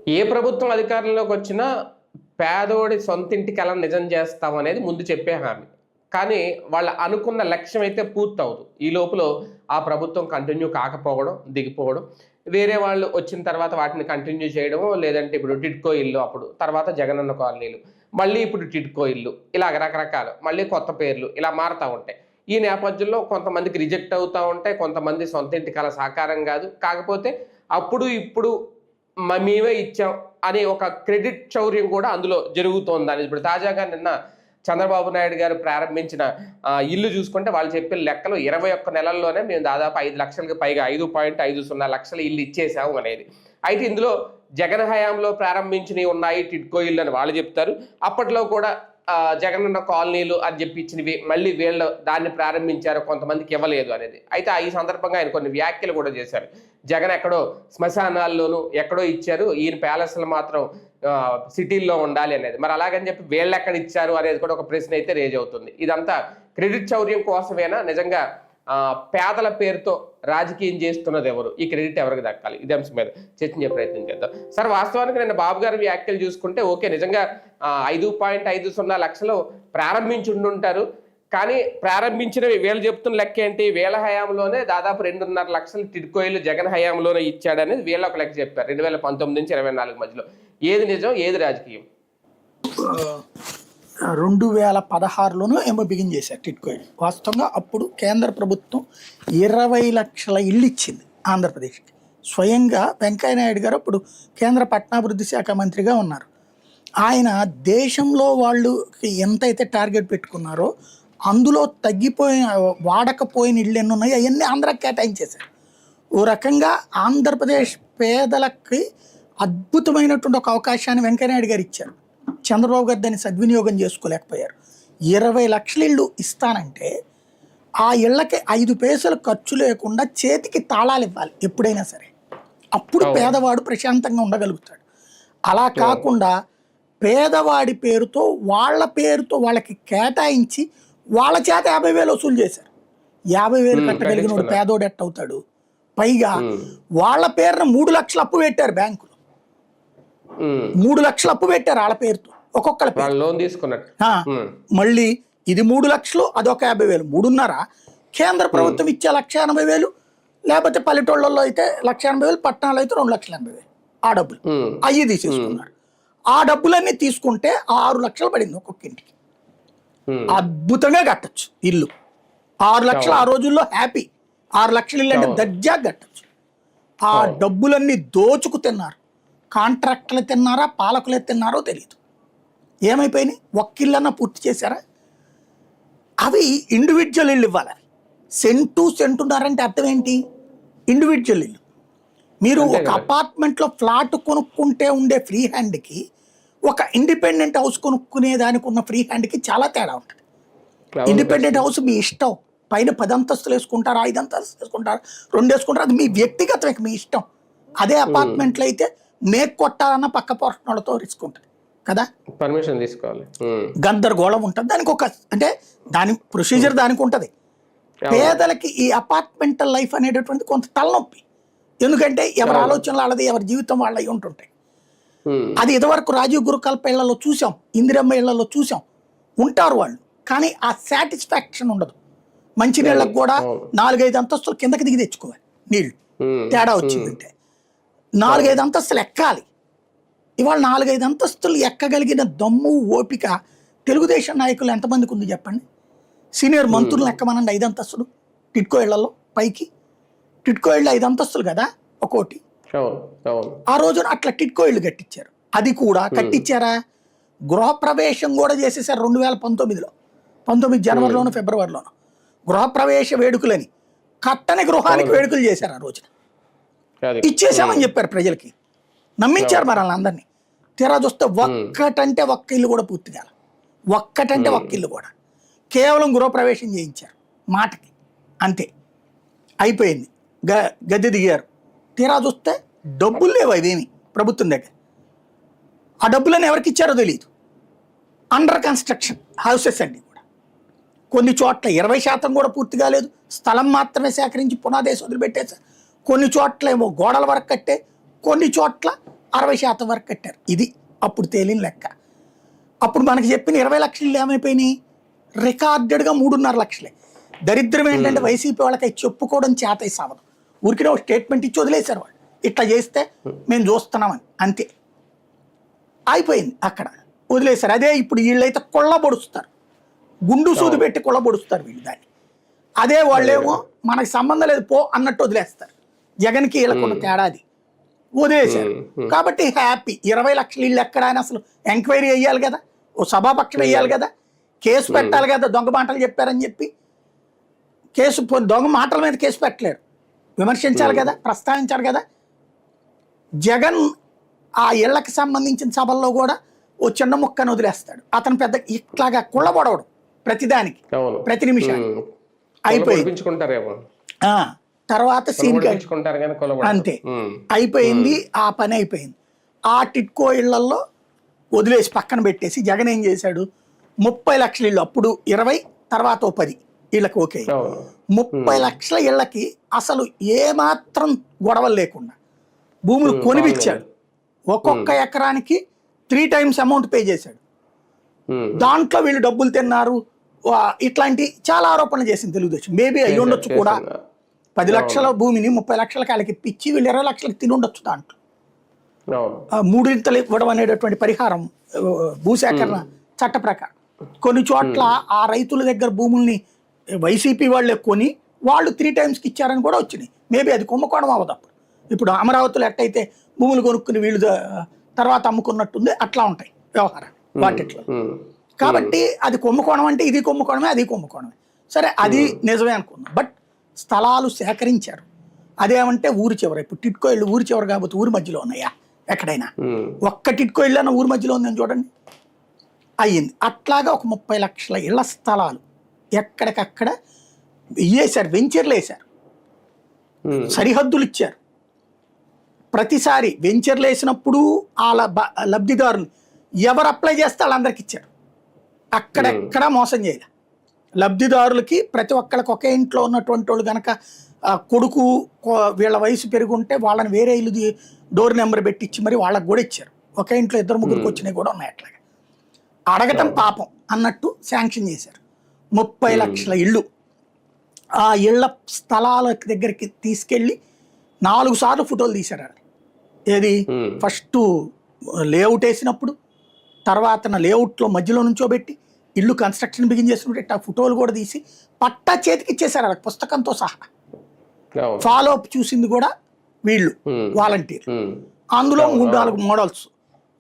ఏ ప్రభుత్వం అధికారంలోకి వచ్చినా పేదోడి సొంతింటి కల నిజం చేస్తాం అనేది ముందు చెప్పే హామీ. కానీ వాళ్ళ అనుకున్న లక్ష్యం అయితే పూర్తవదు. ఈ లోపల ఆ ప్రభుత్వం కంటిన్యూ కాకపోవడం, దిగిపోవడం, వేరే వాళ్ళు వచ్చిన తర్వాత వాటిని కంటిన్యూ చేయడమో, లేదంటే ఇప్పుడు టిడ్కో ఇల్లు అప్పుడు, తర్వాత జగనన్న కాలనీలు, మళ్ళీ ఇప్పుడు టిడ్కో ఇల్లు, ఇలాగ రకరకాలు, మళ్ళీ కొత్త పేర్లు ఇలా మారుతూ ఉంటాయి. ఈ నేపథ్యంలో కొంతమందికి రిజెక్ట్ అవుతూ ఉంటాయి, కొంతమంది సొంతింటి కల సాకారం కాదు. కాకపోతే అప్పుడు ఇప్పుడు మేమే ఇచ్చాం అనే ఒక క్రెడిట్ చౌర్యం కూడా అందులో జరుగుతోంది అని ఇప్పుడు తాజాగా నిన్న చంద్రబాబు నాయుడు గారు ప్రారంభించిన ఇల్లు చూసుకుంటే వాళ్ళు చెప్పిన లెక్కలు 21 నెలల్లోనే మేము దాదాపు 5 లక్షలకు పైగా 5.50 లక్షల ఇల్లు ఇచ్చేసాము అనేది. అయితే ఇందులో జగన్ హయాంలో ప్రారంభించినవి ఉన్నాయి టిడ్కో ఇల్లు అని వాళ్ళు చెప్తారు. అప్పట్లో కూడా జగనన్న కాలనీలు అని చెప్పి ఇచ్చినవి మళ్ళీ వీళ్ళు దాన్ని ప్రారంభించారు, కొంతమందికి ఇవ్వలేదు అనేది. అయితే ఈ సందర్భంగా ఆయన కొన్ని వ్యాఖ్యలు కూడా చేశారు. జగన్ ఎక్కడో శ్మశానాల్లోనూ ఎక్కడో ఇచ్చారు, ఈయన ప్యాలెస్లు మాత్రం సిటీల్లో ఉండాలి అనేది. మరి అలాగని చెప్పి వీళ్ళు ఎక్కడ ఇచ్చారు అనేది కూడా ఒక ప్రశ్న అయితే రేజ్ అవుతుంది. ఇదంతా క్రెడిట్ చౌర్యం కోసమేనా? నిజంగా పేదల పేరుతో రాజకీయం చేస్తున్నది ఎవరు? ఈ క్రెడిట్ ఎవరికి దక్కాలి? ఇదే అంశం మీద చర్చించే ప్రయత్నం చేద్దాం. సార్, వాస్తవానికి నిన్న బాబు గారి వ్యాఖ్యలు చూసుకుంటే ఓకే, నిజంగా 5.50 లక్షలు ప్రారంభించి ఉండుంటారు. కానీ ప్రారంభించినవి వీళ్ళు చెప్తున్న లెక్క ఏంటి? వీళ్ళ హయాంలోనే దాదాపు 2.5 లక్షలు టిడ్కోయిలు జగన్ హయాంలోనే ఇచ్చాడనేది వీళ్ళ ఒక లెక్క చెప్పారు 2019 నుంచి 24 మధ్యలో. ఏది నిజం, ఏది రాజకీయం? 2016లోనూ ఏమో బిగిన్ చేశారు టిడ్కోయిల్. వాస్తవంగా అప్పుడు కేంద్ర ప్రభుత్వం 20 లక్షల ఇల్లు ఇచ్చింది ఆంధ్రప్రదేశ్కి. స్వయంగా వెంకయ్యనాయుడు గారు అప్పుడు కేంద్ర పట్టణాభివృద్ధి శాఖ మంత్రిగా ఉన్నారు. ఆయన దేశంలో వాళ్ళు ఎంతైతే టార్గెట్ పెట్టుకున్నారో అందులో తగ్గిపోయిన వాడకపోయిన ఇళ్ళు ఎన్ని ఉన్నాయో అవన్నీ ఆంధ్రాకి కేటాయించేశారు. ఓ రకంగా ఆంధ్రప్రదేశ్ పేదలకి అద్భుతమైనటువంటి ఒక అవకాశాన్ని వెంకయ్యనాయుడు గారు ఇచ్చారు. చంద్రబాబు గారు దాన్ని సద్వినియోగం చేసుకోలేకపోయారు. 20 లక్షల ఇళ్ళు ఇస్తానంటే ఆ ఇళ్ళకి 5 పైసలు ఖర్చు లేకుండా చేతికి తాళాలు ఇవ్వాలి ఎప్పుడైనా సరే. అప్పుడు పేదవాడు ప్రశాంతంగా ఉండగలుగుతాడు. అలా కాకుండా పేదవాడి పేరుతో వాళ్ళకి కేటాయించి వాళ్ళ చేత 50,000 వసూలు చేశారు. 50,000 కట్టగలిగిన పేదోడు ఎట్ అవుతాడు? పైగా వాళ్ళ పేరున 3 లక్షలు అప్పు పెట్టారు బ్యాంకులు. 3 లక్షలు అప్పు పెట్టారు వాళ్ళ పేరుతో, ఒక్కొక్కళ్ళ పేరు లోన్ తీసుకున్నట్టు. మళ్ళీ ఇది 3 లక్షలు, అదొక 50,000, 3.5. కేంద్ర ప్రభుత్వం ఇచ్చే 1,80,000, లేకపోతే పల్లెటూళ్ళలో అయితే 1,80,000, పట్టణాలు అయితే 2,80,000. ఆ డబ్బులు అయ్యి తీసేసుకున్నారు. ఆ డబ్బులన్నీ తీసుకుంటే 6 లక్షలు పడింది ఒక్కొక్క ఇంటికి. అద్భుతంగా కట్టచ్చు ఇల్లు. 6 లక్షలు ఆ రోజుల్లో హ్యాపీ. 6 లక్షల ఇల్లు అంటే దర్జాగా కట్టచ్చు. ఆ డబ్బులన్నీ దోచుకు తిన్నారు. కాంట్రాక్టర్లు తిన్నారా, పాలకులే తిన్నారో తెలియదు. ఏమైపోయినాయి? ఒక్కిళ్ళన్నా పూర్తి చేశారా? అవి ఇండివిజువల్ ఇల్లు ఇవ్వాలి. సెంటున్నారంటే అర్థం ఏంటి? ఇండివిజువల్ ఇల్లు. మీరు ఒక అపార్ట్మెంట్లో ఫ్లాట్ కొనుక్కుంటే ఉండే ఫ్రీ హ్యాండ్కి ఒక ఇండిపెండెంట్ హౌస్ కొనుక్కునే దానికి ఉన్న ఫ్రీ హ్యాండ్కి చాలా తేడా ఉంటుంది. ఇండిపెండెంట్ హౌస్ మీ ఇష్టం, పైన 10 అంతస్తులు వేసుకుంటారు, 5 అంతస్తులు వేసుకుంటారు, 2 వేసుకుంటారు, అది మీ వ్యక్తిగతం, మీ ఇష్టం. అదే అపార్ట్మెంట్లో అయితే మేక్ కొట్టాలన్న పక్క పోర్షన్లతో రిస్క్ ఉంటుంది కదా, పర్మిషన్ తీసుకోవాలి, గందరగోళం ఉంటుంది. దానికి ఒక అంటే దాని ప్రొసీజర్ దానికి ఉంటుంది. పేదలకి ఈ అపార్ట్మెంటల్ లైఫ్ అనేటటువంటి కొంత తలనొప్పి. ఎందుకంటే ఎవరి ఆలోచనలు వాళ్ళది, ఎవరి జీవితం వాళ్ళ అయి ఉంటుంటాయి. అది ఇదివరకు రాజీవ్ గురుకల్ప ఇళ్లలో చూసాం, ఇందిరమ్మ ఇళ్లలో చూసాం, ఉంటారు వాళ్ళు. కానీ ఆ సాటిస్ఫాక్షన్ ఉండదు. మంచినీళ్ళకు కూడా 4-5 అంతస్తులు కిందకి దిగి తెచ్చుకోవాలి నీళ్లు, తేడా వచ్చిందంటే 4-5 అంతస్తులు ఎక్కాలి. ఇవాళ 4-5 అంతస్తులు ఎక్కగలిగిన దమ్ము, ఓపిక తెలుగుదేశం నాయకులు ఎంతమందికి ఉంది చెప్పండి? సీనియర్ మంత్రులు ఎక్కమనండి 5 అంతస్తులు టిడ్కో ఇళ్లలో పైకి. టిడ్కో ఇళ్ళు 5 అంతస్తులు కదా ఒక్కోటి. ఆ రోజున అట్లా టిడ్కో ఇళ్ళు కట్టించారు. అది కూడా కట్టించారా? గృహప్రవేశం కూడా చేసేసారు 2019లో, 19 జనవరిలోను ఫిబ్రవరిలోను. గృహప్రవేశ వేడుకలని కట్టని గృహానికి వేడుకలు చేశారు. ఆ రోజున ఇచ్చేసామని చెప్పారు ప్రజలకి, నమ్మించారు మరి వాళ్ళందరినీ. తీరా చూస్తే ఒక్కటంటే ఒక్క ఇల్లు కూడా పూర్తి కాల. ఒక్కటంటే ఒక్క ఇల్లు కూడా కేవలం గృహప్రవేశం చేయించారు మాటకి, అంతే అయిపోయింది. గద్దె దిగారు. తీరా చూస్తే డబ్బులు లేవు అవేమి ప్రభుత్వం దగ్గర. ఆ డబ్బులను ఎవరికి ఇచ్చారో తెలియదు. అండర్ కన్స్ట్రక్షన్ హౌసెస్ అన్ని కూడా కొన్ని చోట్ల 20% కూడా పూర్తి కాలేదు. స్థలం మాత్రమే సేకరించి పునాదేశం వదిలిపెట్టేశారు. కొన్ని చోట్ల ఏమో గోడల వరకు కట్టే, కొన్ని చోట్ల 60% వరకు కట్టారు. ఇది అప్పుడు తేలిన లెక్క. అప్పుడు మనకి చెప్పిన 20 లక్షలు ఇళ్ళు ఏమైపోయినాయి? రికార్డెడ్గా 3.5 లక్షలే. దరిద్రం ఏంటంటే వైసీపీ వాళ్ళకి అవి చెప్పుకోవడం చేత సావదు. ఊరికినే ఒక స్టేట్మెంట్ ఇచ్చి వదిలేశారు వాళ్ళు. ఇట్లా చేస్తే మేము చూస్తున్నామని, అంతే అయిపోయింది, అక్కడ వదిలేశారు. అదే ఇప్పుడు వీళ్ళైతే కొల్లబొడుస్తారు, గుండు సూది పెట్టి కొల్లబొడుస్తారు వీళ్ళు దాన్ని. అదే వాళ్ళేమో మనకి సంబంధం లేదు పో అన్నట్టు వదిలేస్తారు. జగన్కి వీళ్ళకున్న తేడాది వదిలేశారు. కాబట్టి హ్యాపీ. 20 లక్షలు ఇళ్ళు ఎక్కడ అని అసలు ఎంక్వైరీ వేయాలి కదా, ఓ సభాపక్షం వేయాలి కదా, కేసు పెట్టాలి కదా. దొంగ మాటలు చెప్పారని చెప్పి కేసు, దొంగ మాటల మీద కేసు పెట్టలేరు, విమర్శించాలి కదా, ప్రస్తావించాలి కదా. జగన్ ఆ ఇళ్లకు సంబంధించిన సభల్లో కూడా ఓ చిన్న ముక్కను వదిలేస్తాడు. అతను పెద్ద ఇట్లాగా కుళ్ళబొడవడు ప్రతిదానికి, ప్రతి నిమిషానికి. అయిపోయింది. తర్వాత సీన్ అంతే అయిపోయింది, ఆ పని అయిపోయింది. ఆ టిట్కో ఇళ్లలో వదిలేసి పక్కన పెట్టేసి జగన్ ఏం చేశాడు? 30 లక్షల ఇళ్ళు, అప్పుడు 20, తర్వాత 10 ఇళ్ళకి ఓకే. 30 లక్షల ఇళ్ళకి అసలు ఏమాత్రం గొడవలు లేకుండా భూములు కొనిపించాడు. ఒక్కొక్క ఎకరానికి 3 times అమౌంట్ పే చేశాడు. దాంట్లో వీళ్ళు డబ్బులు తిన్నారు, ఇట్లాంటి చాలా ఆరోపణలు చేసింది తెలుగుదేశం. మేబీ అయ్యి ఉండొచ్చు కూడా. 10 లక్షల భూమిని 30 లక్షలకి వాళ్ళకి ఇప్పించి వీళ్ళు 20 లక్షలకి తిని ఉండొచ్చు. దాంట్లో 3 ఇవ్వడం అనేటటువంటి పరిహారం భూసేకరణ చట్ట ప్రకారం. కొన్ని చోట్ల ఆ రైతుల దగ్గర భూముల్ని వైసీపీ వాళ్ళే కొని వాళ్ళు 3 times ఇచ్చారని కూడా వచ్చినాయి. మేబీ అది కుంభకోణం అవ్వదు. అప్పుడు ఇప్పుడు అమరావతిలో ఎట్టయితే భూములు కొనుక్కుని వీళ్ళు తర్వాత అమ్ముకున్నట్టుంది, అట్లా ఉంటాయి వ్యవహారం వాటిట్లో. కాబట్టి అది కుంభకోణం అంటే ఇది కుంభకోణమే, అది కుంభకోణమే. సరే, అది నిజమే అనుకుందాం. బట్ స్థలాలు సేకరించారు. అదేమంటే ఊరి చివర. ఇప్పుడు టిట్కో ఇళ్ళు ఊరి చివర కాబట్టి ఊరి మధ్యలో ఉన్నాయా ఎక్కడైనా? ఒక్క టిట్కో ఇళ్ళు అన్న ఊరి మధ్యలో ఉందని చూడండి. అయ్యింది. అట్లాగా ఒక 30 లక్షల ఇళ్ల స్థలాలు ఎక్కడికక్కడ వేశారు, వెంచర్లు వేశారు, సరిహద్దులు ఇచ్చారు. ప్రతిసారి వెంచర్లు వేసినప్పుడు వాళ్ళ లబ్ధిదారులు ఎవరు అప్లై చేస్తే వాళ్ళందరికి ఇచ్చారు. అక్కడెక్కడ మోసం చేయాలి. లబ్ధిదారులకి ప్రతి ఒక్కరికి ఒకే ఇంట్లో ఉన్నటువంటి వాళ్ళు కనుక కొడుకు వీళ్ళ వయసు పెరుగుంటే వాళ్ళని వేరే ఇల్లు డోర్ నెంబర్ పెట్టించి మరి వాళ్ళకి కూడా ఇచ్చారు. ఒకే ఇంట్లో 2-3 వచ్చినాయి కూడా ఉన్నాయి. అట్లాగా అడగటం పాపం అన్నట్టు శాంక్షన్ చేశారు. 30 లక్షల ఇళ్ళు. ఆ ఇళ్ల స్థలాల దగ్గరికి తీసుకెళ్ళి 4 సార్లు ఫోటోలు తీశారు. ఏది ఫస్ట్ లేఅవుట్ వేసినప్పుడు, తర్వాత లేఅవుట్లో మధ్యలో నుంచోబెట్టి ఇల్లు కన్స్ట్రక్షన్ బిగిన్ చేసినప్పుడు ఆ ఫోటోలు కూడా తీసి పట్టా చేతికి ఇచ్చేసారు వాళ్ళకి పుస్తకంతో సహా. ఫాలో అప్ చూసింది కూడా వీళ్ళు వాలంటీర్. అందులో 3-4 మోడల్స్.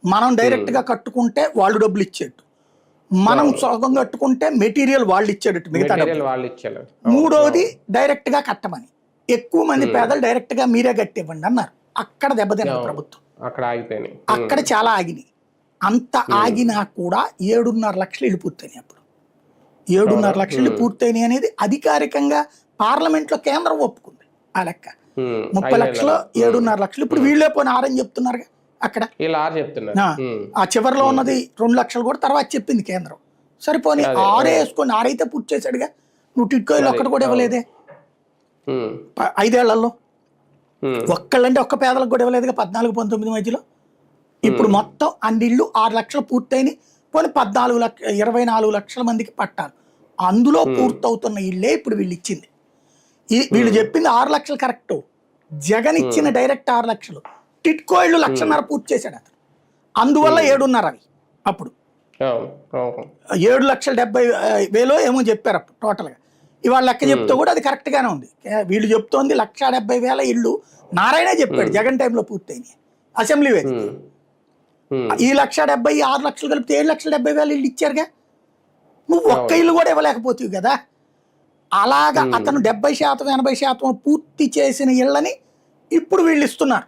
మనం డైరెక్ట్గా కట్టుకుంటే వాళ్ళు డబ్బులు ఇచ్చేట్టు, మనం సొగం కట్టుకుంటే మెటీరియల్ వాళ్ళు ఇచ్చేటట్టు, మిగతా మూడోది డైరెక్ట్గా కట్టమని. ఎక్కువ మంది పేదలు డైరెక్ట్గా మీరే కట్టివ్వండి అన్నారు. అక్కడ దెబ్బతిన్నారు ప్రభుత్వం. అక్కడ చాలా ఆగినాయి. అంత ఆగినా కూడా 7.5 లక్షలు ఇల్లు పూర్తయినాయి. అప్పుడు 7.5 లక్షలు పూర్తయినాయి అనేది అధికారికంగా పార్లమెంట్లో కేంద్రం ఒప్పుకుంది. ఆ లెక్క 30 లక్షలు 7.5 లక్షలు. ఇప్పుడు వీళ్ళే పోయిన 6 అని చెప్తున్నారు అక్కడ. ఆ చివరిలో ఉన్నది 2 లక్షలు కూడా తర్వాత చెప్పింది కేంద్రం. సరిపోని 6 వేసుకొని 6 అయితే పూర్తి చేశాడుగా. నువ్వు టిట్కోయిలు ఒక్కటి కూడా ఇవ్వలేదే 5 ఏళ్లలో. ఒక్కళ్ళంటే ఒక్క పేదలకు కూడా ఇవ్వలేదుగా 14-19 మధ్యలో. ఇప్పుడు మొత్తం అన్నిళ్ళు 6 లక్షలు పూర్తయినాయి. పోనీ 24 లక్షల మందికి పట్టారు. అందులో పూర్తవుతున్న ఇళ్ళే ఇప్పుడు వీళ్ళు ఇచ్చింది. వీళ్ళు చెప్పింది 6 లక్షలు కరెక్ట్. జగన్ ఇచ్చిన డైరెక్ట్ 6 లక్షలు. టిట్కో ఇళ్ళు 1,50,000 పూర్తి చేశాడు అతను. అందువల్ల 7.5 అవి. అప్పుడు 7,70,000 ఏమో చెప్పారు అప్పుడు టోటల్గా. ఇవాళ లెక్క చెప్తే కూడా అది కరెక్ట్గానే ఉంది. వీళ్ళు చెప్తోంది 1,70,000 ఇళ్ళు నారాయణ చెప్పాడు జగన్ టైంలో పూర్తయినాయి అసెంబ్లీ వేదిక. ఈ 1,70,000 6 లక్షలు కలిపితే 7,70,000 ఇళ్ళు ఇచ్చారుగా. నువ్వు ఒక్క ఇల్లు కూడా ఇవ్వలేకపోతావు కదా. అలాగా అతను 70% 80% పూర్తి చేసిన ఇళ్ళని ఇప్పుడు వీళ్ళు ఇస్తున్నారు.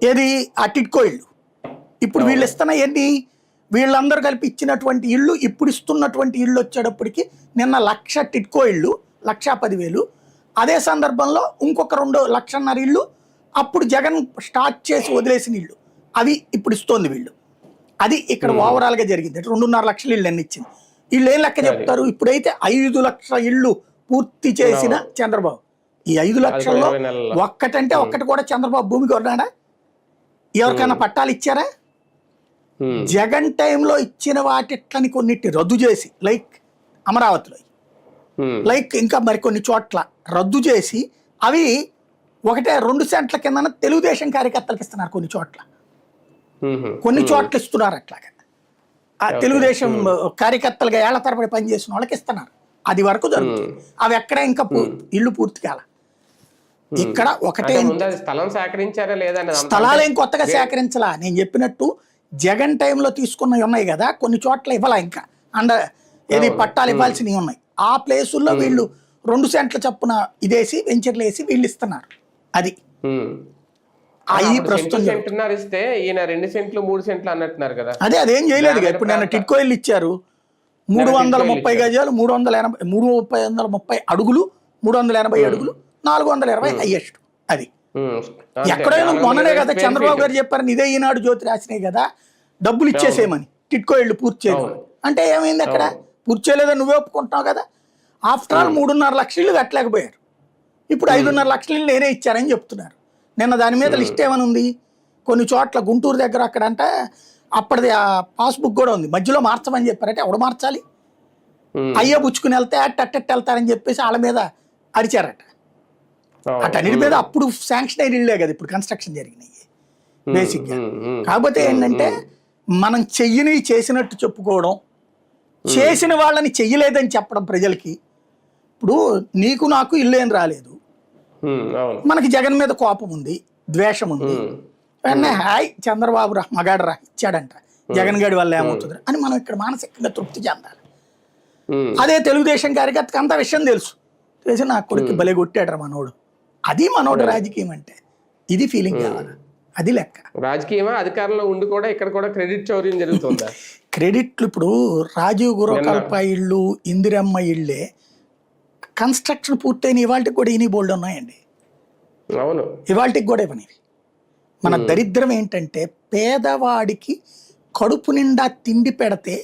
ఏది ఆ టిట్కో ఇళ్ళు. ఇప్పుడు వీళ్ళు ఇస్తున్న ఎన్ని, వీళ్ళందరూ కలిపి ఇచ్చినటువంటి ఇళ్ళు ఇప్పుడు ఇస్తున్నటువంటి ఇళ్ళు వచ్చేటప్పటికి నిన్న 1,00,000 టిట్కో ఇళ్ళు 1,10,000. అదే సందర్భంలో ఇంకొక 2,50,000 ఇళ్ళు అప్పుడు జగన్ స్టార్ట్ చేసి వదిలేసిన ఇళ్ళు అవి ఇప్పుడు ఇస్తోంది వీళ్ళు. అది ఇక్కడ ఓవరాల్గా జరిగింది. 2.5 లక్షల ఇళ్ళు అన్ని ఇచ్చింది. వీళ్ళు ఏం లెక్క చెప్తారు? ఇప్పుడైతే 5 లక్షల ఇళ్ళు పూర్తి చేసిన చంద్రబాబు. ఈ 5 లక్షల్లో ఒక్కటంటే ఒక్కటి కూడా చంద్రబాబు భూమి కొన్నాడా? ఎవరికైనా పట్టాలు ఇచ్చారా? జగన్ టైంలో ఇచ్చిన వాటిట్లని కొన్నిటి రద్దు చేసి, లైక్ అమరావతిలో, లైక్ ఇంకా మరికొన్ని చోట్ల రద్దు చేసి అవి 1-2 సెంట్ల కింద తెలుగుదేశం కార్యకర్తలకు ఇస్తున్నారు. కొన్ని చోట్ల ఇస్తున్నారు అట్లాగా. ఆ తెలుగుదేశం కార్యకర్తలుగా ఏళ్ల తరబడి పనిచేసిన వాళ్ళకి ఇస్తున్నారు. అది వరకు జరుగుతుంది. అవి ఎక్కడ ఇంకా ఇల్లు పూర్తి కాల. ఇక్కడ ఒకటే స్థలం సేకరించారా లేదా? స్థలాలు ఏం కొత్తగా సేకరించలా. నేను చెప్పినట్టు జగన్ టైంలో తీసుకున్నవి ఉన్నాయి కదా, కొన్ని చోట్ల ఇవ్వాల ఇంకా ఏది పట్టాలు ఇవ్వాల్సినవి ఉన్నాయి. ఆ ప్లేసుల్లో వీళ్ళు 2 సెంట్ల చొప్పున ఇదేసి వెంచర్లు వేసి వీళ్ళు ఇస్తున్నారు. అది ప్రస్తుతం ఇస్తే ఈయన 2 సెంట్లు 3 సెంట్లు అన్నట్టున్నారు కదా. అదేం చేయలేదు. ఇప్పుడు నేను టిట్కో ఇల్లు ఇచ్చారు, 330 గజాలు, 330 అడుగులు, 380 అడుగులు, 420 హైయెస్ట్. అది ఎక్కడైనా మొన్ననే కదా చంద్రబాబు గారు చెప్పారు, ఇదే ఈనాడు జ్యోతి రాసినాయి కదా, డబ్బులు ఇచ్చేసేయమని టిట్కో ఇళ్ళు పూర్తి చేయడం. అంటే ఏమైంది? అక్కడ పూర్తి చేయలేదని నువ్వే ఒప్పుకుంటున్నావు కదా. ఆఫ్టర్ ఆల్ 3.5 లక్షల ఇళ్ళు కట్టలేకపోయారు. ఇప్పుడు 5.5 లక్షల ఇళ్ళు నేనే ఇచ్చారని చెప్తున్నారు. నిన్న దాని మీద లిస్ట్ ఏమని ఉంది? కొన్ని చోట్ల గుంటూరు దగ్గర అక్కడంట అప్పటిది ఆ పాస్బుక్ కూడా ఉంది, మధ్యలో మార్చమని చెప్పారంటే ఎవడు మార్చాలి? అయ్యే పుచ్చుకుని వెళ్తే అట్టెట్ వెళ్తారని చెప్పేసి వాళ్ళ మీద అరిచారట. అటన్నిటి మీద అప్పుడు శాంక్షన్ అయిన ఇళ్ళే కదా ఇప్పుడు కన్స్ట్రక్షన్ జరిగినాయి బేసిక్గా. కాకపోతే ఏంటంటే మనం చెయ్యని చేసినట్టు చెప్పుకోవడం, చేసిన వాళ్ళని చెయ్యలేదని చెప్పడం ప్రజలకి. ఇప్పుడు నీకు నాకు ఇల్లు ఏం రాలేదు, మనకి జగన్ మీద కోపం ఉంది, ద్వేషం ఉంది, వెంటనే హాయ్ చంద్రబాబు రా మగాడు రా ఇచ్చాడంట, జగన్ గడి వల్ల ఏమవుతుంది అని మనం ఇక్కడ మానసికంగా తృప్తి చెందాలి. అదే తెలుగుదేశం కార్యకర్తకి అంత విషయం తెలుసు, తెలిసి నా కొడుకు భలే కొట్టాడు మనోడు. అది మనోడు రాజకీయం అంటే. ఇది ఫీలింగ్ కావాలి, అది లెక్క. రాజకీయమా అధికారంలో ఉండి కూడా ఇక్కడ కూడా క్రెడిట్ చౌర్యం జరుగుతుందా? క్రెడిట్లు ఇప్పుడు రాజీవ్ గురకల్ప ఇళ్ళు, ఇందిరమ్మ ఇళ్ళే కన్స్ట్రక్షన్ పూర్తయిన ఇవాళకి కూడా ఇని బోల్డ్ ఉన్నాయండి. అవును, ఇవాళకి కూడా ఇవ్వనివి. మన దరిద్రం ఏంటంటే పేదవాడికి కడుపు నిండా తిండి పెడితే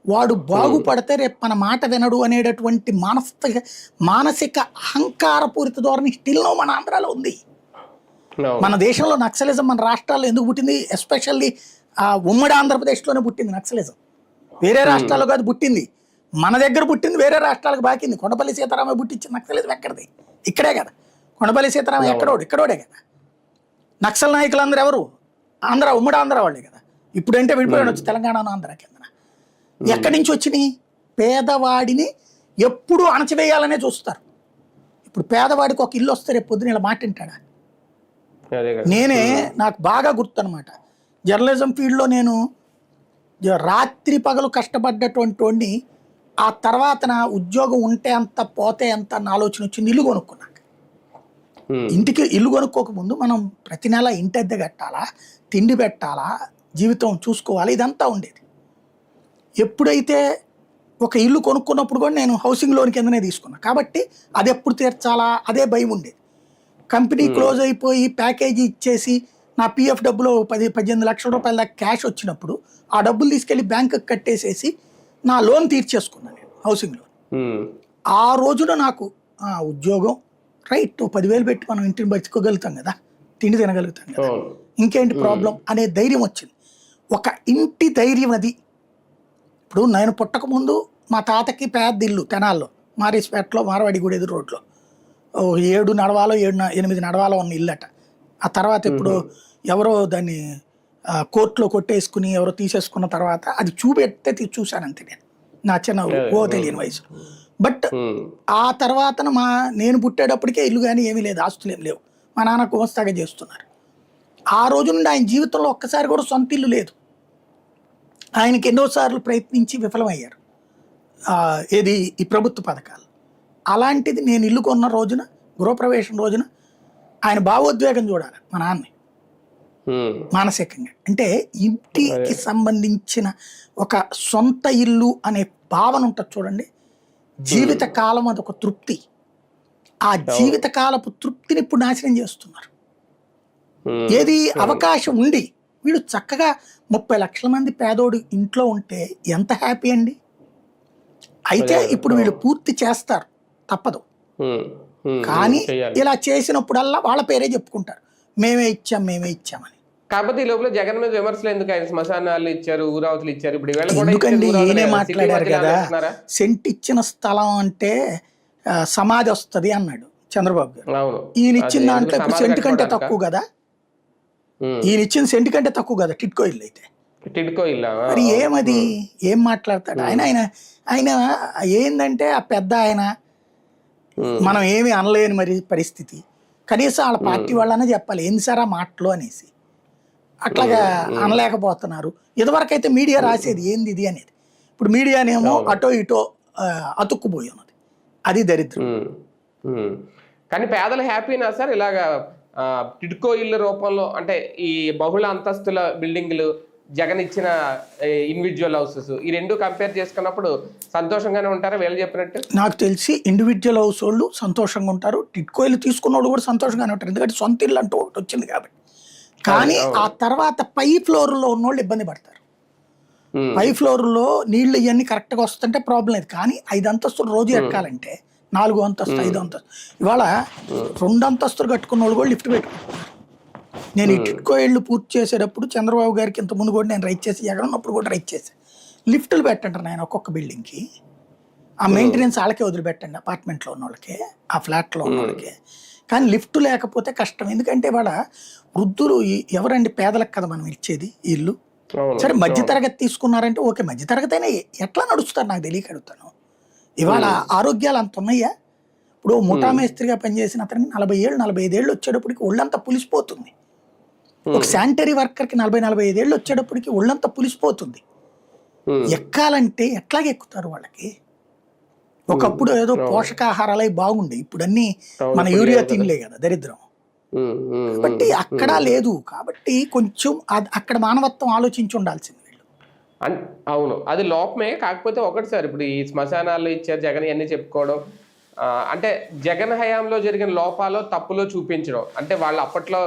వాడు బాగుపడితే రేపు మన మాట వినడు అనేటటువంటి మానసిక అహంకారపూరిత ధోరణి స్టిల్లో మన ఆంధ్రాలో ఉంది. మన దేశంలో నక్సలిజం మన రాష్ట్రాల్లో ఎందుకు పుట్టింది? ఎస్పెషల్లీ ఉమ్మడి ఆంధ్రప్రదేశ్లోనే పుట్టింది నక్సలిజం. వేరే రాష్ట్రాల్లో కాదు పుట్టింది, మన దగ్గర పుట్టింది, వేరే రాష్ట్రాలకు బాకింది. కొండపల్లి సీతారామయ్య పుట్టించిన నక్సలిజం ఎక్కడిది? ఇక్కడే కదా. కొండపల్లి సీతారామయ్య ఇక్కడోడే కదా. నక్సల్ నాయకులందరూ ఎవరు? ఉమ్మడి ఆంధ్ర వాళ్ళే కదా. ఇప్పుడంటే విడిపోయాడు వచ్చి తెలంగాణ ఆంధ్ర కింద. ఎక్కడి నుంచి వచ్చినాయి? పేదవాడిని ఎప్పుడూ అణచివేయాలనే చూస్తారు. ఇప్పుడు పేదవాడికి ఒక ఇల్లు వస్తే రేపు పొద్దున ఇలా మాట వింటాడా? నాకు బాగా గుర్తు అనమాట, జర్నలిజం ఫీల్డ్లో నేను రాత్రి పగలు కష్టపడ్డటువంటి వాడిని, ఆ తర్వాత నా ఉద్యోగం ఉంటే అంత పోతే అంత అన్న ఆలోచన వచ్చింది. ఇల్లు కొనుక్కున్నాక, ఇంటికి ఇల్లు కొనుక్కోకముందు మనం ప్రతి నెల ఇంటి అద్దె కట్టాలా, తిండి పెట్టాలా, జీవితం చూసుకోవాలి, ఇదంతా ఉండేది. ఎప్పుడైతే ఒక ఇల్లు కొనుక్కున్నప్పుడు కూడా నేను హౌసింగ్ లోన్ కిందనే తీసుకున్నా కాబట్టి అది ఎప్పుడు తీర్చాలా అదే భయం ఉండేది. కంపెనీ క్లోజ్ అయిపోయి ప్యాకేజీ ఇచ్చేసి నా పిఎఫ్ డబ్బులో 10-18 లక్షల రూపాయల దాకా క్యాష్ వచ్చినప్పుడు ఆ డబ్బులు తీసుకెళ్లి బ్యాంకుకి కట్టేసేసి నా లోన్ తీర్చేసుకున్నాను నేను, హౌసింగ్ లోన్. ఆ రోజున నాకు ఉద్యోగం రైట్, 10,000 పెట్టి మనం ఇంటిని బతుకోగలుగుతాం కదా, తిండి తినగలుగుతాం కదా, ఇంకేంటి ప్రాబ్లం అనే ధైర్యం వచ్చింది. ఒక ఇంటి ధైర్యం అది. ఇప్పుడు నేను పుట్టకముందు మా తాతకి పెద్ద ఇల్లు తెనాల్లో, మారీస్పేటలో, మార్వాడిగూడ ఎదురు రోడ్లో, 7 నడవాలో 8 నడవాలో ఉన్న ఇల్లట. ఆ తర్వాత ఇప్పుడు ఎవరో దాన్ని కోర్టులో కొట్టేసుకుని ఎవరో తీసేసుకున్న తర్వాత అది చూపెడితే చూశానంతే నేను, నా చిన్న తెలియని వయసు. బట్ ఆ తర్వాత నేను పుట్టేటప్పటికే ఇల్లు కానీ ఏమీ లేదు, ఆస్తులు ఏమి లేవు. మా నాన్న గుమస్తాగా చేస్తున్నారు. ఆ రోజు నుండి ఆయన జీవితంలో ఒక్కసారి కూడా సొంత ఇల్లు లేదు. ఆయనకి ఎన్నోసార్లు ప్రయత్నించి విఫలమయ్యారు ఏది ఈ ప్రభుత్వ పథకాలు. అలాంటిది నేను ఇల్లు కొన్న రోజున, గృహప్రవేశం రోజున ఆయన భావోద్వేగం చూడాలి మా నాన్న మానసికంగా. అంటే ఇంటికి సంబంధించిన ఒక సొంత ఇల్లు అనే భావన ఉంటుంది చూడండి, జీవితకాలం అదొక తృప్తి. ఆ జీవితకాలపు తృప్తిని ఇప్పుడు నాశనం చేస్తున్నారు. ఏది అవకాశం ఉండి వీడు చక్కగా 30 లక్షల మంది పేదోడు ఇంట్లో ఉంటే ఎంత హ్యాపీ అండి. అయితే ఇప్పుడు వీళ్ళు పూర్తి చేస్తారు, తప్పదు. కానీ ఇలా చేసినప్పుడల్లా వాళ్ళ పేరే చెప్పుకుంటారు, మేమే ఇచ్చామని. కాకపోతే ఈ లోపల జగన్ మీద విమర్శలు ఎందుకు? ఆయన శ్మశానాలు ఇచ్చారు, ఊరావతులు ఇచ్చారు, ఇప్పుడు వీళ్ళు కూడా ఎందుకండి ఇచ్చేది ఈయనే ఊరావతులే, సిటీ మాట్లాడారు మధ్యలో కదా, ఇస్తున్నారా? సెంట్ ఇచ్చిన స్థలం అంటే సమాధి వస్తది అన్నాడు చంద్రబాబు గారు. అవును, ఈయన అదే ఇచ్చిన ఎందుకు దాంట్లో ఇప్పుడు సమాధి సెంట్ కంటే కట్టుకోవడానికా? తక్కువ కదా, ఉమ్. ఈయన ఇచ్చిన సెంట్ కంటే తక్కువ కదా టిట్కో ఇల్లు అయితే. టిడ్కో ఇల్లా? మరి ఏమది, ఏం మాట్లాడతాడు ఆయన? ఆయన ఆయన ఏందంటే ఆ పెద్ద ఆయన, మనం ఏమి అనలేని మరి పరిస్థితి. కనీసం వాళ్ళ పార్టీ వాళ్ళనే చెప్పాలి ఏంది సార్ ఆ మాటలు అనేసి. అట్లాగా అనలేకపోతున్నారు. ఇదివరకు అయితే మీడియా రాసేది ఏంది ఇది అనేది. ఇప్పుడు మీడియానేమో అటో ఇటో అతుక్కుపోయి ఉన్నది. అది దరిద్రం. కానీ పేదలు హ్యాపీనా సార్ ఇలాగా టిడ్కో ఇల్లు రూపంలో? అంటే ఈ బహుళ అంతస్తుల బిల్డింగ్లు, జగన్ ఇచ్చిన ఇండివిజువల్ హౌసెస్, ఈ రెండు కంపేర్ చేసుకున్నప్పుడు సంతోషంగానే ఉంటారా వీళ్ళు చెప్పినట్టు? నాకు తెలిసి ఇండివిజువల్ హౌస్ వాళ్ళు సంతోషంగా ఉంటారు, టిట్కో ఇల్లు తీసుకున్న వాళ్ళు కూడా సంతోషంగానే ఉంటారు. ఎందుకంటే సొంత ఇల్లు అంటూ ఒకటి వచ్చింది కాబట్టి. కానీ ఆ తర్వాత పై ఫ్లోర్లో ఉన్నోళ్ళు ఇబ్బంది పడతారు. పై ఫ్లోర్లో నీళ్లు ఇవన్నీ కరెక్ట్గా వస్తుంటే ప్రాబ్లం లేదు. కానీ 5 అంతస్తులు రోజు ఎక్కాలంటే 4 అంతస్తు 5 అంతస్తు, ఇవాళ 2 అంతస్తులు కట్టుకున్న వాళ్ళు కూడా లిఫ్ట్ పెట్టుకుంటున్నారు. నేను ఈ టిట్కో ఇళ్ళు పూర్తి చేసేటప్పుడు చంద్రబాబు గారికి ఇంత ముందు కూడా నేను రైట్ చేసి, జగన్ ఉన్నప్పుడు కూడా రైట్ చేశాను. లిఫ్టులు పెట్టంటారు నేను ఒక్కొక్క బిల్డింగ్కి, ఆ మెయింటెనెన్స్ వాళ్ళకే వదిలిపెట్టండి, అపార్ట్మెంట్లో ఉన్న వాళ్ళకి, ఆ ఫ్లాట్లో ఉన్న వాళ్ళకి. కానీ లిఫ్ట్ లేకపోతే కష్టం. ఎందుకంటే వాళ్ళ వృద్ధులు ఎవరండి, పేదలకు కదా మనం ఇచ్చేది ఇల్లు. సరే మధ్యతరగతి తీసుకున్నారంటే ఓకే, మధ్యతరగతి అయినా ఎట్లా నడుస్తారు నాకు తెలియక అడుగుతాను. ఇవాళ ఆరోగ్యాలు అంత ఉన్నాయా? ఇప్పుడు ముఠా మేస్త్రిగా పనిచేసిన అతనికి 40 ఏళ్ళు 45 ఏళ్ళు వచ్చేటప్పటికి ఒళ్ళంతా పులిసిపోతుంది. ఒక శానిటరీ వర్కర్కి 40-45 ఏళ్ళు వచ్చేటప్పటికి ఒళ్ళంతా పులిసిపోతుంది. ఎక్కాలంటే ఎట్లాగ ఎక్కుతారు వాళ్ళకి? ఒకప్పుడు ఏదో పోషకాహారాలే బాగుండే, ఇప్పుడు అన్ని మన యూరియా తినలే కదా దరిద్రం. కాబట్టి అక్కడ లేదు. కాబట్టి కొంచెం అక్కడ మానవత్వం ఆలోచించి ఉండాల్సింది వీళ్ళు. అవును, అది లోపమే. కాకపోతే ఒకటి సార్, ఇప్పుడు ఈ శ్మశానాల్లో ఇచ్చారు జగన్ ఇవన్నీ చెప్పుకోవడం, అంటే జగన్ హయాంలో జరిగిన లోపాలో తప్పులో చూపించడం. అంటే వాళ్ళు అప్పట్లో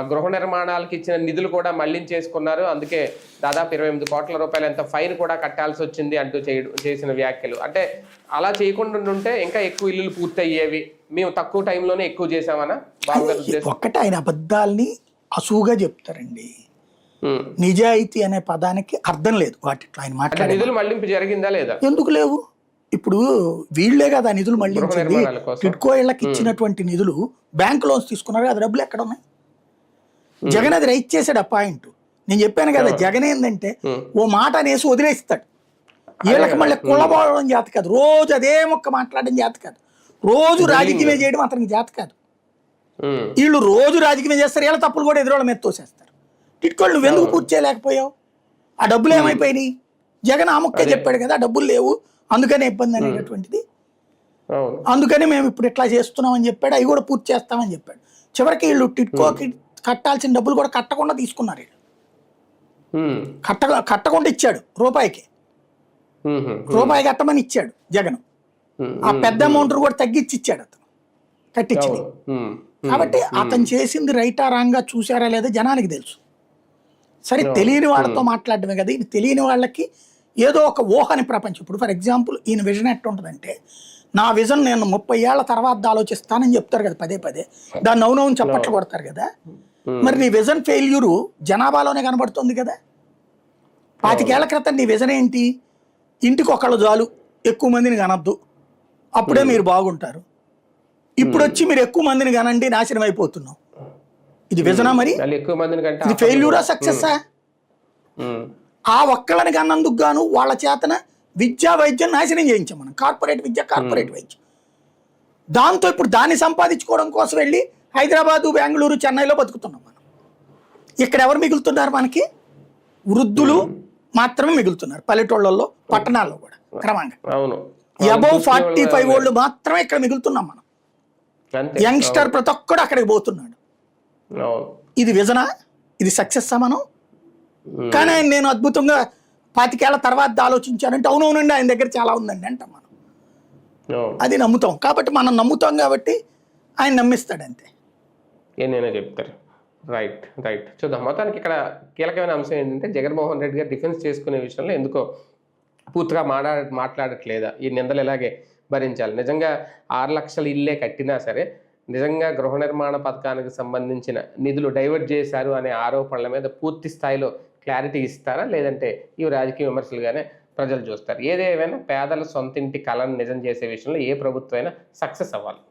గృహ నిర్మాణాలకు ఇచ్చిన నిధులు కూడా మళ్లించేసుకున్నారు, అందుకే దాదాపు 28 కోట్ల రూపాయలు ఎంత ఫైన్ కూడా కట్టాల్సి వచ్చింది అంటూ చేసిన వ్యాఖ్యలు. అంటే అలా చేయకుండా ఉంటే ఇంకా ఎక్కువ ఇల్లులు పూర్తి అయ్యేవి, మేము తక్కువ టైంలోనే ఎక్కువ చేసామనా? ఒక్కటే ఆయన అబద్ధాలని అసూగా చెప్తారండి. నిజాయితీ అనే పదానికి అర్థం లేదు వాటిట్లో ఆయన మాట్లాడే. నిధులు మళ్లింపు జరిగిందా లేదా? ఎందుకు లేవు? ఇప్పుడు వీళ్లే కదా నిధులు మళ్లించింది. టిడ్కో ఇళ్ళకి ఇచ్చినటువంటి నిధులు బ్యాంక్ లోన్స్ తీసుకున్నారు, అది డబ్బులు ఎక్కడ ఉన్నాయి? జగన్ అది రైట్ చేశాడు. ఆ పాయింట్ నేను చెప్పాను కదా, జగన్ ఏంటంటే ఓ మాట అనేసి వదిలేస్తాడు. వీళ్ళకి మళ్ళీ కుళ్ళబోవడం చేత కాదు, రోజు అదే మొక్క మాట్లాడడం చేత కాదు, రోజు రాజకీయమే చేయడం అతనికి చేత కాదు. వీళ్ళు రోజు రాజకీయం చేస్తారు, వీళ్ళ తప్పులు కూడా ఎదురోళ్ళ మీద తోసేస్తారు. టిట్కోళ్ళు నువ్వు ఎందుకు పూర్తి చేయలేకపోయావు? ఆ డబ్బులు ఏమైపోయినాయి? జగన్ ఆ మొక్కే చెప్పాడు కదా, డబ్బులు లేవు అందుకనే ఇబ్బంది అనేటటువంటిది. అందుకని మేము ఇప్పుడు ఇట్లా చేస్తున్నామని చెప్పాడు, అవి కూడా పూర్తి చేస్తామని చెప్పాడు. చివరికి వీళ్ళు టిట్కోకి కట్టాల్సిన డబ్బులు కూడా కట్టకుండా తీసుకున్నారు. కట్టకుండా ఇచ్చాడు, రూపాయికి కట్టమని ఇచ్చాడు జగన్. ఆ పెద్ద అమౌంట్ కూడా తగ్గించి ఇచ్చాడు అతను కట్టించింది. కాబట్టి అతను చేసింది రైటా రాంగా చూసారా లేదా జనానికి తెలుసు. సరే తెలియని వాళ్ళతో మాట్లాడటమే కదా, ఇది తెలియని వాళ్ళకి ఏదో ఒక ఊహని ప్రపంచం. ఇప్పుడు ఫర్ ఎగ్జాంపుల్ ఈయన విజన్ ఎట్టుంటుందంటే, నా విజన్ నేను 30 ఏళ్ల తర్వాత ఆలోచిస్తానని చెప్తారు కదా పదే పదే, దాన్ని అవునవును చప్పట్లు కొడతారు కదా. మరి నీ విజన్ ఫెయిల్యూరు జనాభాలోనే కనబడుతుంది కదా. 25 ఏళ్ల క్రితం నీ విజన్ ఏంటి? ఇంటికి ఒకళ్ళు చాలు, ఎక్కువ మందిని కనద్దు, అప్పుడే మీరు బాగుంటారు. ఇప్పుడు వచ్చి మీరు ఎక్కువ మందిని కనండి, నాశనం అయిపోతున్నాం. ఇది విజనా? మరి ఇది ఫెయిల్యూరా సక్సెస్సా? ఆ ఒక్కళ్ళని కన్నందుకు గాను వాళ్ళ చేతన విద్యా వైద్యం నాశనం చేయించాం మనం. కార్పొరేట్ విద్య, కార్పొరేట్ వైద్యం. దాంతో ఇప్పుడు దాన్ని సంపాదించుకోవడం కోసం వెళ్ళి హైదరాబాదు, బెంగళూరు, చెన్నైలో బతుకుతున్నాం మనం. ఇక్కడ ఎవరు మిగులుతున్నారు మనకి? వృద్ధులు మాత్రమే మిగులుతున్నారు పల్లెటూళ్ళల్లో, పట్టణాల్లో కూడా క్రమంగా. అబౌవ్ 45 వాళ్ళు మాత్రమే ఇక్కడ మిగులుతున్నాం మనం. యంగ్స్టర్ ప్రతి ఒక్కడు అక్కడికి పోతున్నాడు. ఇది విజనా? ఇది సక్సెస్ మనం? కానీ ఆయన నేను అద్భుతంగా 25 ఏళ్ల తర్వాత ఆలోచించానంటే అవునవునండి ఆయన దగ్గర చాలా ఉందండి అంటాం మనం. అది నమ్ముతాం కాబట్టి, మనం నమ్ముతాం కాబట్టి ఆయన నమ్మిస్తాడు అంతే. ఏమైనా చెప్తారు. రైట్ రైట్ చూద్దాం. మొత్తానికి ఇక్కడ కీలకమైన అంశం ఏంటంటే, జగన్మోహన్ రెడ్డి గారు డిఫెన్స్ చేసుకునే విషయంలో ఎందుకో పూర్తిగా మాట్లాడట్లేదా? ఈ నిందలు ఎలాగే భరించాలి? నిజంగా 6 లక్షల ఇల్లే కట్టినా సరే నిజంగా గృహ నిర్మాణ పథకానికి సంబంధించిన నిధులు డైవర్ట్ చేశారు అనే ఆరోపణల మీద పూర్తి స్థాయిలో క్లారిటీ ఇస్తారా, లేదంటే ఇవి రాజకీయ విమర్శలుగానే ప్రజలు చూస్తారు? ఏదేమైనా పేదల సొంతింటి కళను నిజం చేసే విషయంలో ఏ ప్రభుత్వం అయినా సక్సెస్ అవ్వాలి.